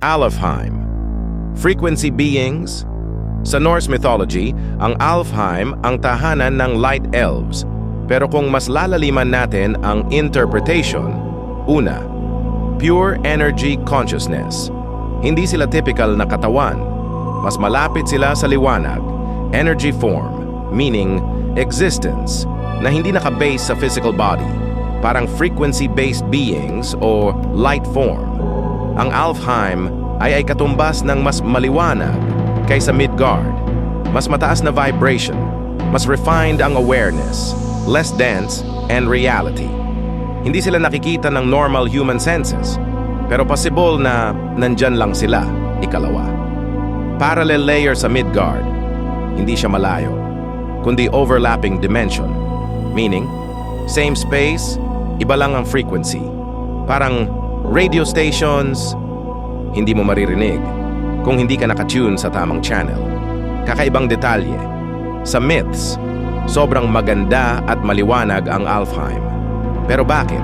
Alfheim. Frequency beings. Sa Norse mythology, ang Alfheim ang tahanan ng light elves. Pero kung mas lalaliman natin ang interpretation, una, pure energy consciousness. Hindi sila typical na katawan. Mas malapit sila sa liwanag, energy form, meaning existence, na hindi nakabase sa physical body, parang frequency-based beings o light form. Ang Alfheim ay katumbas ng mas maliwanag kaysa Midgard, mas mataas na vibration, mas refined ang awareness, less dense, and reality. Hindi sila nakikita ng normal human senses, pero possible na nandyan lang sila, ikalawa. Parallel layer sa Midgard, hindi siya malayo, kundi overlapping dimension, meaning, same space, iba lang ang frequency. Parang radio stations, hindi mo maririnig kung hindi ka nakatune sa tamang channel. Kakaibang detalye, sa myths, sobrang maganda at maliwanag ang Alfheim. Pero bakit?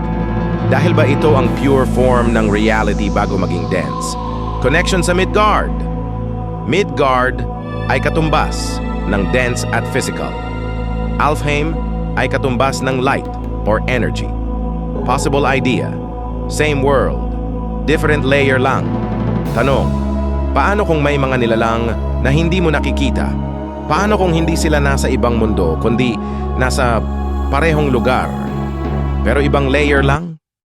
Dahil ba ito ang pure form ng reality bago maging dense? Connection sa Midgard. Midgard ay katumbas ng dense at physical. Alfheim ay katumbas ng light or energy. Possible idea, same world, different layer lang. Tanong, paano kung may mga nilalang na hindi mo nakikita? Paano kung hindi sila nasa ibang mundo, kundi nasa parehong lugar, pero ibang layer lang?